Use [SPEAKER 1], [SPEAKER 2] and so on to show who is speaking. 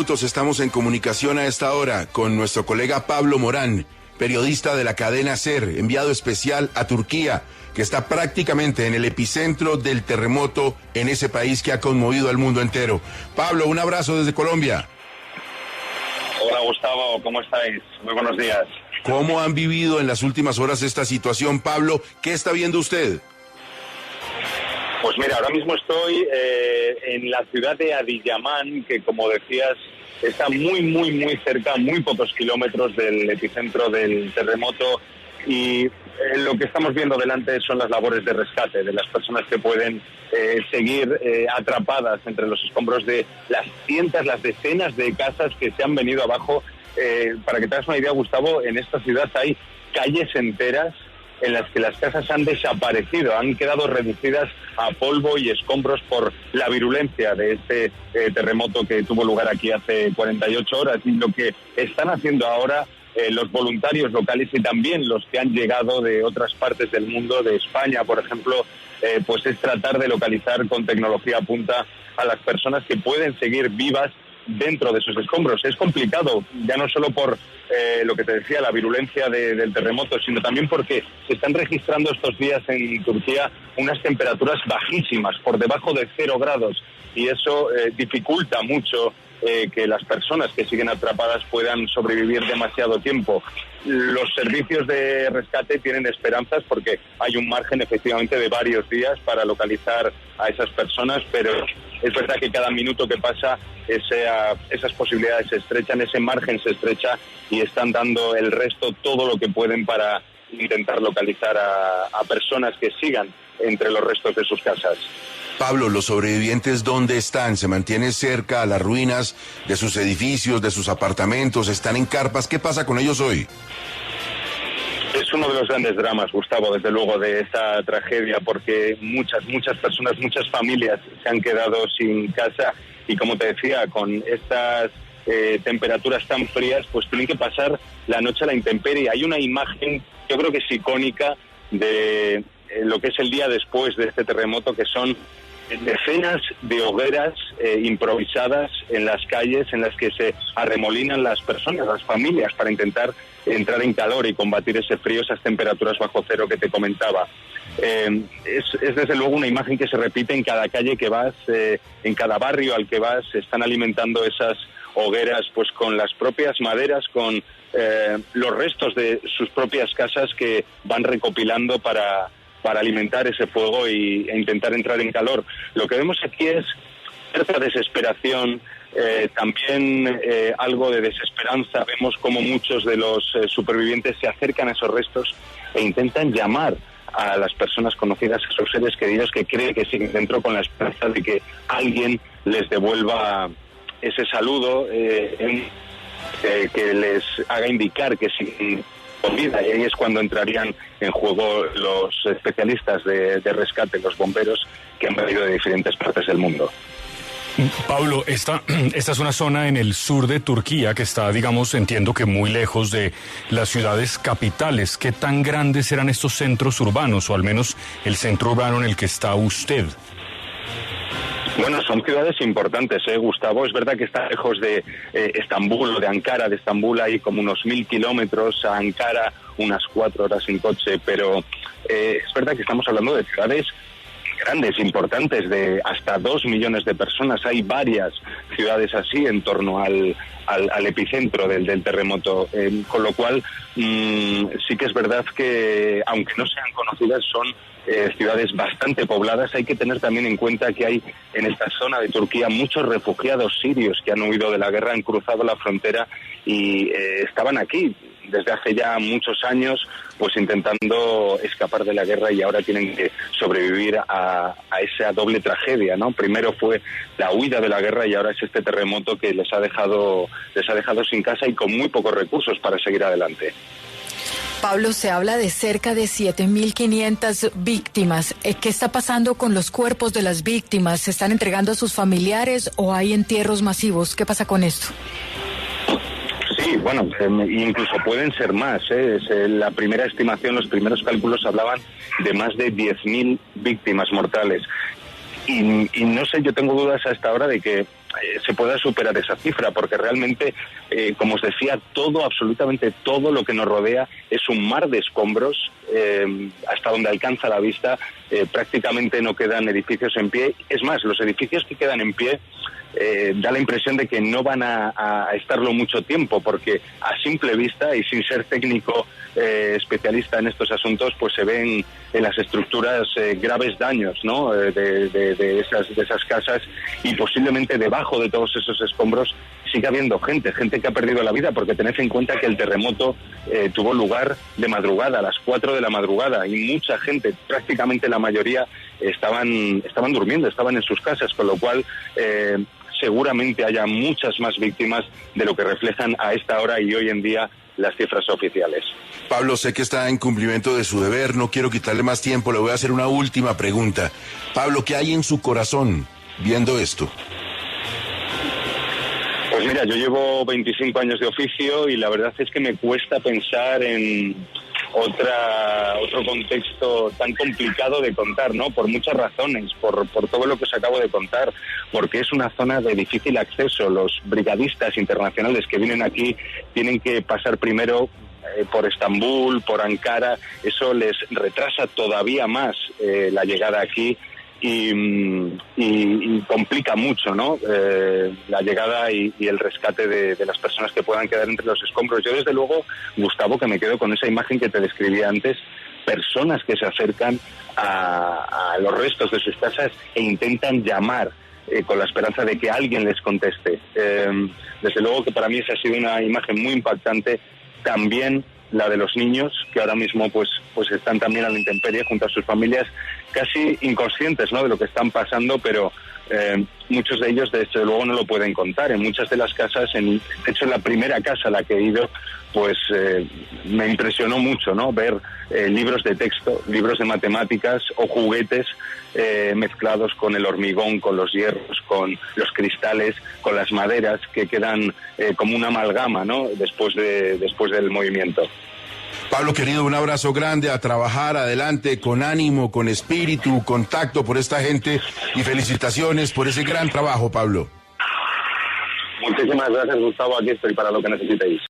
[SPEAKER 1] Estamos en comunicación a esta hora con nuestro colega Pablo Morán, periodista de la cadena SER, enviado especial a Turquía, que está prácticamente en el epicentro del terremoto en ese país que ha conmovido al mundo entero. Pablo, un abrazo desde Colombia.
[SPEAKER 2] Hola Gustavo, ¿cómo estáis? Muy buenos días.
[SPEAKER 1] ¿Cómo han vivido en las últimas horas esta situación, Pablo? ¿Qué está viendo usted?
[SPEAKER 2] Pues mira, ahora mismo estoy en la ciudad de Adiyaman, que como decías, está muy cerca, muy pocos kilómetros del epicentro del terremoto, y lo que estamos viendo delante son las labores de rescate de las personas que pueden seguir atrapadas entre los escombros de las cientos, las decenas de casas que se han venido abajo. Para que te hagas una idea, Gustavo, en esta ciudad hay calles enteras en las que las casas han desaparecido, han quedado reducidas a polvo y escombros por la virulencia de este terremoto que tuvo lugar aquí hace 48 horas. Y lo que están haciendo ahora los voluntarios locales y también los que han llegado de otras partes del mundo, de España, por ejemplo, pues es tratar de localizar con tecnología punta a las personas que pueden seguir vivas dentro de esos escombros. Es complicado, ya no solo por lo que te decía, la virulencia del terremoto, sino también porque se están registrando estos días en Turquía unas temperaturas bajísimas, por debajo de 0 grados, y eso dificulta mucho que las personas que siguen atrapadas puedan sobrevivir demasiado tiempo. Los servicios de rescate tienen esperanzas porque hay un margen efectivamente de varios días para localizar a esas personas, pero es verdad que cada minuto que pasa esas posibilidades se estrechan, ese margen se estrecha, y están dando el resto todo lo que pueden para intentar localizar a personas que sigan entre los restos de sus casas.
[SPEAKER 1] Pablo, ¿los sobrevivientes dónde están? ¿Se mantienen cerca a las ruinas de sus edificios, de sus apartamentos? ¿Están en carpas? ¿Qué pasa con ellos hoy?
[SPEAKER 2] Es uno de los grandes dramas, Gustavo, desde luego, de esta tragedia, porque muchas personas, muchas familias se han quedado sin casa, y como te decía, con estas temperaturas tan frías, pues tienen que pasar la noche a la intemperie. Hay una imagen, yo creo que es icónica, de lo que es el día después de este terremoto, que son decenas de hogueras improvisadas en las calles en las que se arremolinan las personas, las familias, para intentar entrar en calor y combatir ese frío, esas temperaturas bajo cero que te comentaba. Es desde luego una imagen que se repite en cada calle que vas, en cada barrio al que vas. Se están alimentando esas hogueras pues con las propias maderas, con los restos de sus propias casas que van recopilando para alimentar ese fuego e intentar entrar en calor. Lo que vemos aquí es cierta desesperación, también algo de desesperanza. Vemos como muchos de los supervivientes se acercan a esos restos e intentan llamar a las personas conocidas, a sus seres queridos que creen que siguen dentro, con la esperanza de que alguien les devuelva ese saludo, que les haga indicar que siguen con vida. Y ahí es cuando entrarían en juego los especialistas de rescate, los bomberos, que han venido de diferentes partes del mundo.
[SPEAKER 3] Pablo, esta es una zona en el sur de Turquía que está, digamos, entiendo que muy lejos de las ciudades capitales. ¿Qué tan grandes eran estos centros urbanos, o al menos el centro urbano en el que está usted?
[SPEAKER 2] Bueno, son ciudades importantes, Gustavo. Es verdad que está lejos de Estambul o de Ankara. De Estambul hay como unos 1000 kilómetros, a Ankara unas 4 horas en coche, pero es verdad que estamos hablando de ciudades grandes, importantes, de hasta 2 millones de personas. Hay varias ciudades así en torno al epicentro del terremoto, con lo cual sí que es verdad que, aunque no sean conocidas, son ciudades bastante pobladas. Hay que tener también en cuenta que hay en esta zona de Turquía muchos refugiados sirios que han huido de la guerra, han cruzado la frontera y estaban aquí desde hace ya muchos años, pues intentando escapar de la guerra, y ahora tienen que sobrevivir a esa doble tragedia, ¿no? Primero fue la huida de la guerra y ahora es este terremoto que les ha dejado sin casa y con muy pocos recursos para seguir adelante.
[SPEAKER 4] Pablo, se habla de cerca de 7.500 víctimas. ¿Qué está pasando con los cuerpos de las víctimas? ¿Se están entregando a sus familiares o hay entierros masivos? ¿Qué pasa con esto?
[SPEAKER 2] Sí, bueno, incluso pueden ser más. La primera estimación, los primeros cálculos hablaban de más de 10.000 víctimas mortales. Y no sé, yo tengo dudas hasta ahora de que se pueda superar esa cifra, porque realmente, como os decía, absolutamente todo lo que nos rodea es un mar de escombros, hasta donde alcanza la vista. Prácticamente no quedan edificios en pie. Es más, los edificios que quedan en pie da la impresión de que no van a estarlo mucho tiempo, porque a simple vista y sin ser técnico especialista en estos asuntos, pues se ven en las estructuras graves daños, ¿no? de esas casas, y posiblemente debajo de todos esos escombros sigue habiendo gente que ha perdido la vida, porque tened en cuenta que el terremoto tuvo lugar de madrugada, a las 4 de la madrugada, y mucha gente, prácticamente la mayoría, estaban durmiendo, estaban en sus casas, con lo cual seguramente haya muchas más víctimas de lo que reflejan a esta hora y hoy en día las cifras oficiales.
[SPEAKER 1] Pablo, sé que está en cumplimiento de su deber, no quiero quitarle más tiempo, le voy a hacer una última pregunta. Pablo, ¿qué hay en su corazón viendo esto?
[SPEAKER 2] Pues mira, yo llevo 25 años de oficio y la verdad es que me cuesta pensar en otro contexto tan complicado de contar, ¿no? Por muchas razones, por todo lo que os acabo de contar, porque es una zona de difícil acceso. Los brigadistas internacionales que vienen aquí tienen que pasar primero por Estambul, por Ankara. Eso les retrasa todavía más la llegada aquí y complica mucho, ¿no? La llegada y el rescate de las personas que puedan quedar entre los escombros. Yo, desde luego, Gustavo, que me quedo con esa imagen que te describí antes, personas que se acercan a los restos de sus casas e intentan llamar con la esperanza de que alguien les conteste. Desde luego que para mí esa ha sido una imagen muy impactante. También la de los niños, que ahora mismo pues están también a la intemperie junto a sus familias, casi inconscientes, ¿no?, de lo que están pasando, pero muchos de ellos desde luego no lo pueden contar. En muchas de las casas, de hecho en la primera casa a la que he ido, pues me impresionó mucho, ¿no?, ver libros de texto, libros de matemáticas o juguetes mezclados con el hormigón, con los hierros, con los cristales, con las maderas, que quedan como una amalgama, ¿no?, después del movimiento.
[SPEAKER 1] Pablo, querido, un abrazo grande, a trabajar adelante con ánimo, con espíritu, con tacto por esta gente, y felicitaciones por ese gran trabajo, Pablo.
[SPEAKER 2] Muchísimas gracias, Gustavo, aquí estoy para lo que necesitéis.